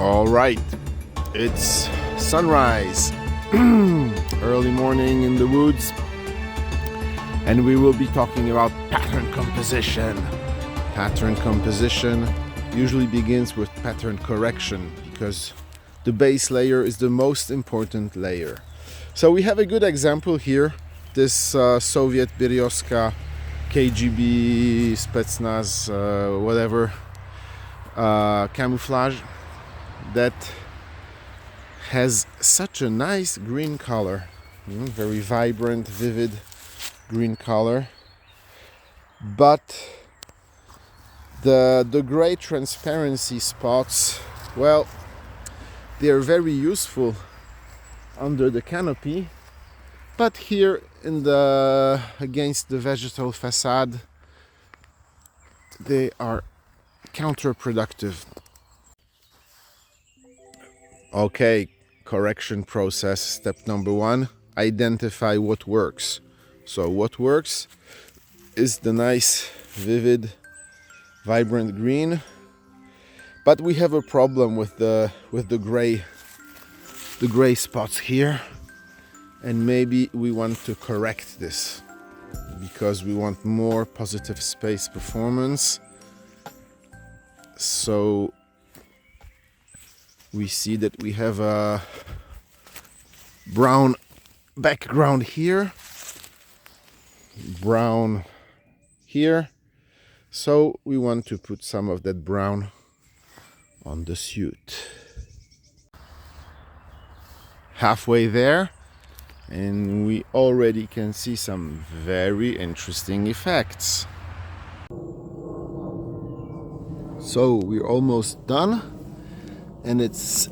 All right, it's sunrise, early morning in the woods, and we will be talking about pattern composition. Pattern composition usually begins with pattern correction because the base layer is the most important layer. So we have a good example here, this Soviet Berezka KGB Spetsnaz whatever camouflage that has such a nice green color, very vibrant, vivid green color, but the gray transparency spots, well, they are very useful under the canopy, but here in the against the vegetal facade they are counterproductive. Okay, correction process. Step number one, identify what works. So what works is the nice, vivid, vibrant green, but we have a problem with the gray spots here, and maybe we want to correct this because we want more positive space performance. So we see that we have a brown background here, brown here, so we want to put some of that brown on the suit. Halfway there, and we already can see some very interesting effects. So we're almost done, and it's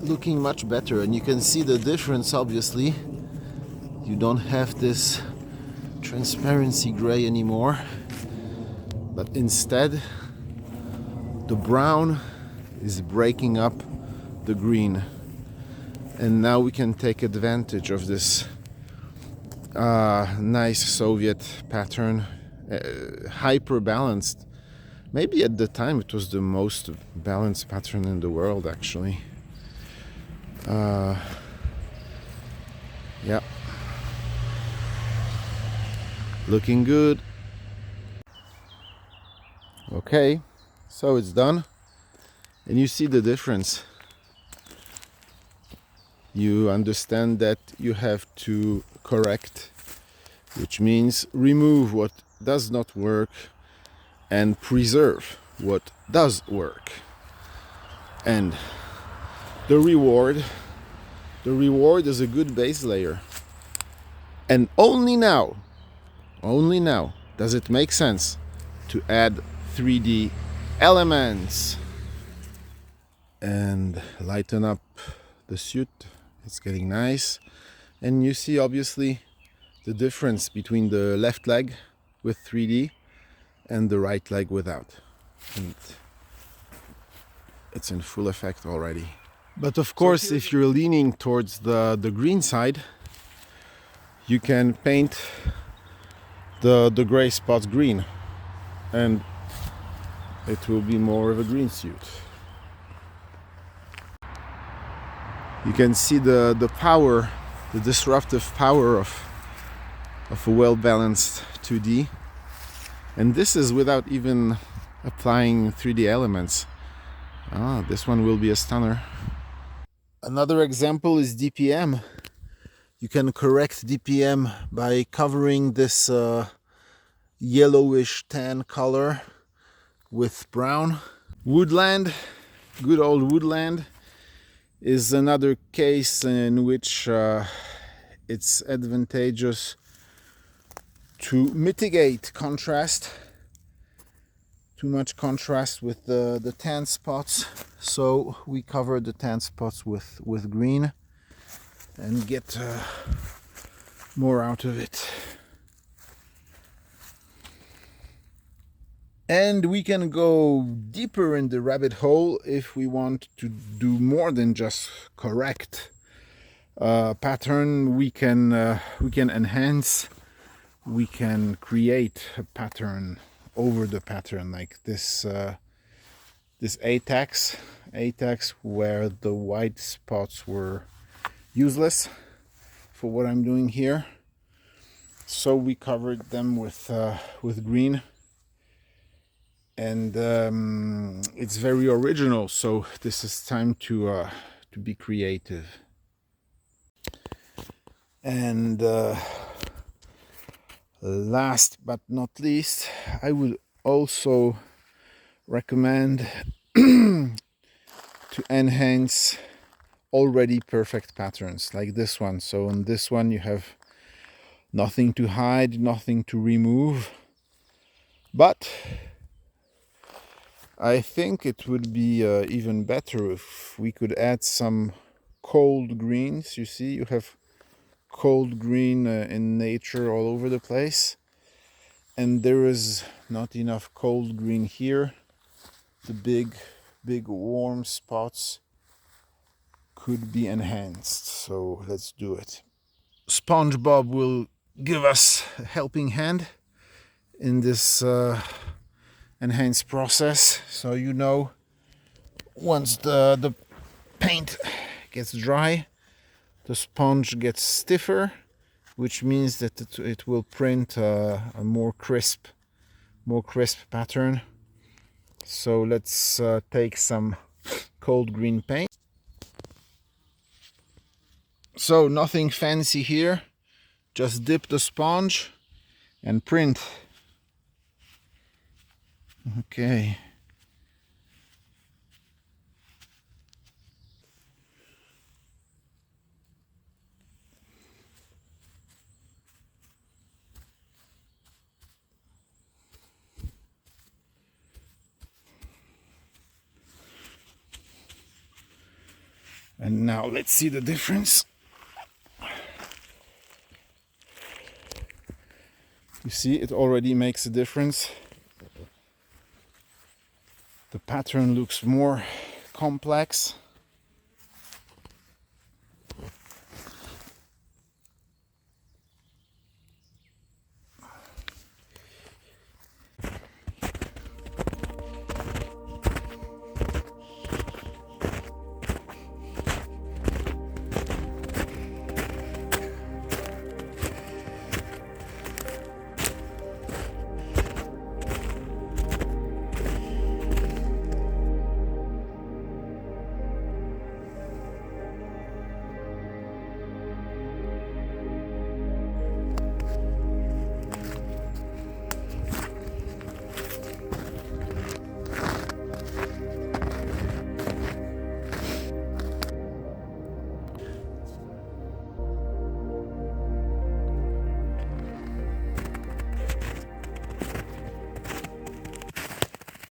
looking much better, and you can see the difference. Obviously you don't have this transparency gray anymore, but instead the brown is breaking up the green, and now we can take advantage of this nice Soviet pattern, hyper balanced. Maybe at the time it was the most balanced pattern in the world, actually. Yeah, looking good. Okay, so it's done, and you see the difference. You understand that you have to correct, which means remove what does not work and preserve what does work. And the reward is a good base layer. And only now does it make sense to add 3D elements and lighten up the suit. It's getting nice, and you see obviously the difference between the left leg with 3D and the right leg without, and it's in full effect already. But of course, if you're leaning towards the green side, you can paint the gray spots green, and it will be more of a green suit. You can see the power, the disruptive power of a well-balanced 2D. And this is without even applying 3D elements. This one will be a stunner. Another example is DPM. You can correct DPM by covering this yellowish tan color with brown. Woodland, good old woodland, is another case in which it's advantageous to mitigate contrast, too much contrast with the tan spots. So we cover the tan spots with green and get more out of it. And we can go deeper in the rabbit hole if we want to do more than just correct pattern. We can enhance, we can create a pattern over the pattern, like this this ATAX ATEX where the white spots were useless for what I'm doing here. So we covered them with green, and it's very original. So this is time to be creative. And last but not least, I would also recommend to enhance already perfect patterns like this one. So on this one you have nothing to hide, nothing to remove, but I think it would be even better if we could add some cold greens. You see, you have cold green in nature all over the place, and there is not enough cold green here. The big warm spots could be enhanced, so let's do it. SpongeBob will give us a helping hand in this enhanced process. So you know, once the paint gets dry, the sponge gets stiffer, which means that it will print a more crisp pattern. So let's take some cold green paint. So nothing fancy here, just dip the sponge and print. Okay. And now let's see the difference. You see, it already makes a difference. The pattern looks more complex.